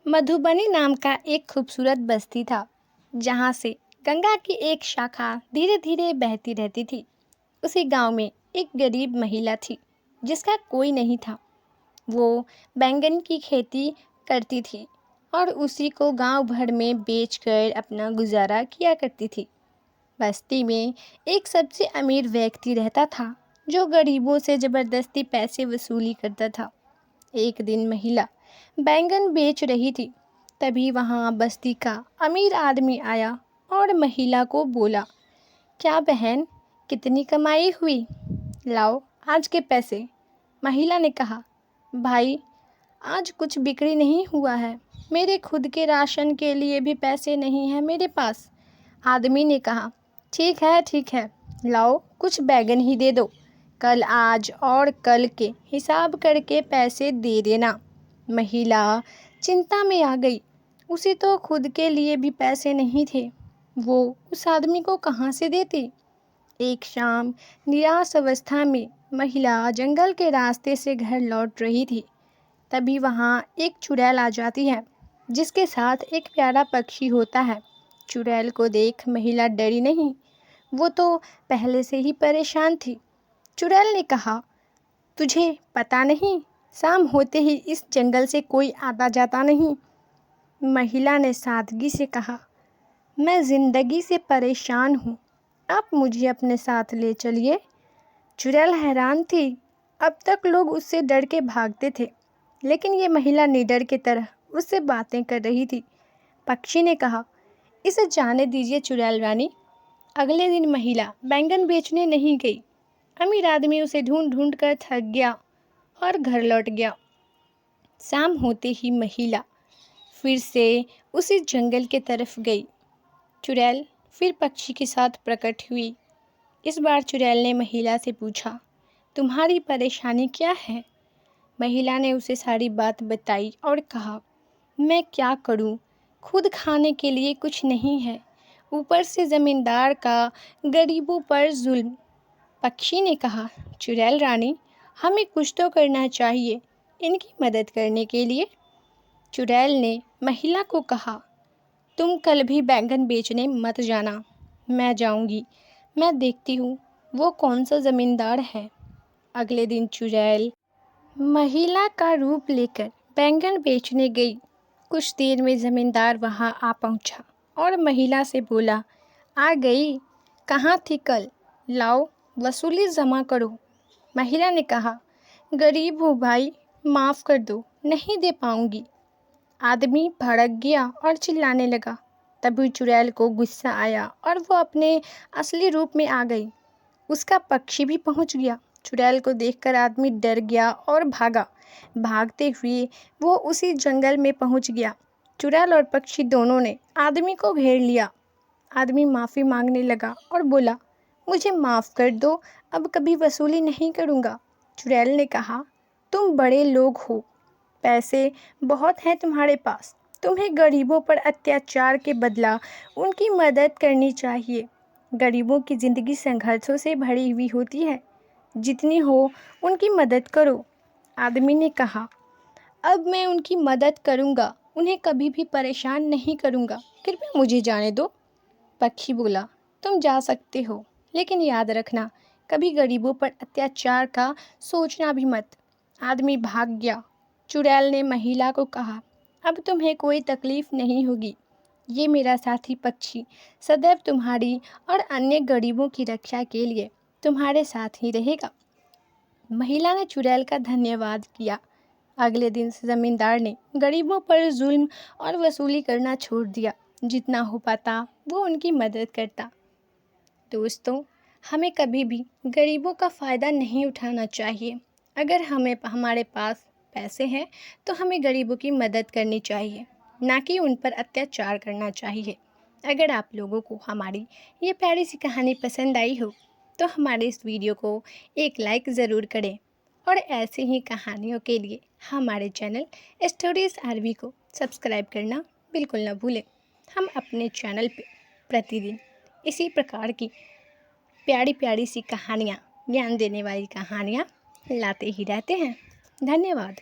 मधुबनी नाम का एक खूबसूरत बस्ती था, जहाँ से गंगा की एक शाखा धीरे धीरे बहती रहती थी। उसी गांव में एक गरीब महिला थी, जिसका कोई नहीं था। वो बैंगन की खेती करती थी और उसी को गांव भर में बेचकर अपना गुजारा किया करती थी। बस्ती में एक सबसे अमीर व्यक्ति रहता था, जो गरीबों से ज़बरदस्ती पैसे वसूली करता था। एक दिन महिला बैंगन बेच रही थी, तभी वहां बस्ती का अमीर आदमी आया और महिला को बोला, क्या बहन, कितनी कमाई हुई? लाओ आज के पैसे। महिला ने कहा, भाई, आज कुछ बिक्री नहीं हुआ है, मेरे खुद के राशन के लिए भी पैसे नहीं हैं मेरे पास। आदमी ने कहा, ठीक है, लाओ कुछ बैगन ही दे दो, कल आज और कल के हिसाब करके पैसे दे देना। महिला चिंता में आ गई। उसे तो खुद के लिए भी पैसे नहीं थे, वो उस आदमी को कहाँ से देती? एक शाम निराश अवस्था में महिला जंगल के रास्ते से घर लौट रही थी। तभी वहाँ एक चुड़ैल आ जाती है, जिसके साथ एक प्यारा पक्षी होता है। चुड़ैल को देख महिला डरी नहीं, वो तो पहले से ही परेशान थी। चुड़ैल ने कहा, तुझे पता नहीं, शाम होते ही इस जंगल से कोई आता जाता नहीं। महिला ने सादगी से कहा, मैं ज़िंदगी से परेशान हूँ, आप मुझे अपने साथ ले चलिए। चुड़ैल हैरान थी। अब तक लोग उससे डर के भागते थे, लेकिन ये महिला निडर की तरह उससे बातें कर रही थी। पक्षी ने कहा, इसे जाने दीजिए चुड़ैल रानी। अगले दिन महिला बैंगन बेचने नहीं गई। अमीर आदमी उसे ढूंढ ढूंढ कर थक गया और घर लौट गया। शाम होते ही महिला फिर से उसी जंगल के तरफ गई। चुड़ैल फिर पक्षी के साथ प्रकट हुई। इस बार चुड़ैल ने महिला से पूछा, तुम्हारी परेशानी क्या है? महिला ने उसे सारी बात बताई और कहा, मैं क्या करूं, खुद खाने के लिए कुछ नहीं है, ऊपर से ज़मींदार का गरीबों पर जुल्म। पक्षी ने कहा, चुड़ैल रानी, हमें कुछ तो करना चाहिए इनकी मदद करने के लिए। चुड़ैल ने महिला को कहा, तुम कल भी बैंगन बेचने मत जाना, मैं जाऊंगी, मैं देखती हूँ वो कौन सा ज़मींदार है। अगले दिन चुड़ैल महिला का रूप लेकर बैंगन बेचने गई। कुछ देर में ज़मींदार वहां आ पहुंचा और महिला से बोला, आ गई, कहाँ थी कल? लाओ वसूली जमा करो। महिला ने कहा, गरीब हूँ भाई, माफ़ कर दो, नहीं दे पाऊंगी। आदमी भड़क गया और चिल्लाने लगा। तभी चुड़ैल को गुस्सा आया और वो अपने असली रूप में आ गई। उसका पक्षी भी पहुंच गया। चुड़ैल को देखकर आदमी डर गया और भागा। भागते हुए वो उसी जंगल में पहुंच गया। चुड़ैल और पक्षी दोनों ने आदमी को घेर लिया। आदमी माफ़ी मांगने लगा और बोला, मुझे माफ़ कर दो, अब कभी वसूली नहीं करूँगा। चुड़ैल ने कहा, तुम बड़े लोग हो, पैसे बहुत हैं तुम्हारे पास, तुम्हें गरीबों पर अत्याचार के बदला उनकी मदद करनी चाहिए। गरीबों की ज़िंदगी संघर्षों से भरी हुई होती है, जितनी हो उनकी मदद करो। आदमी ने कहा, अब मैं उनकी मदद करूँगा, उन्हें कभी भी परेशान नहीं करूँगा, कृपया मुझे जाने दो। पक्षी बोला, तुम जा सकते हो, लेकिन याद रखना, कभी गरीबों पर अत्याचार का सोचना भी मत। आदमी भाग गया। चुड़ैल ने महिला को कहा, अब तुम्हें कोई तकलीफ नहीं होगी, ये मेरा साथी पक्षी सदैव तुम्हारी और अन्य गरीबों की रक्षा के लिए तुम्हारे साथ ही रहेगा। महिला ने चुड़ैल का धन्यवाद किया। अगले दिन से ज़मींदार ने गरीबों पर जुल्म और वसूली करना छोड़ दिया। जितना हो पाता वो उनकी मदद करता। दोस्तों, हमें कभी भी गरीबों का फ़ायदा नहीं उठाना चाहिए। अगर हमारे पास पैसे हैं तो हमें गरीबों की मदद करनी चाहिए, ना कि उन पर अत्याचार करना चाहिए। अगर आप लोगों को हमारी ये प्यारी सी कहानी पसंद आई हो तो हमारे इस वीडियो को एक लाइक ज़रूर करें और ऐसे ही कहानियों के लिए हमारे चैनल स्टोरीज आरवी को सब्सक्राइब करना बिल्कुल ना भूलें। हम अपने चैनल पे प्रतिदिन इसी प्रकार की प्यारी प्यारी सी कहानियाँ, ज्ञान देने वाली कहानियाँ लाते ही रहते हैं। धन्यवाद।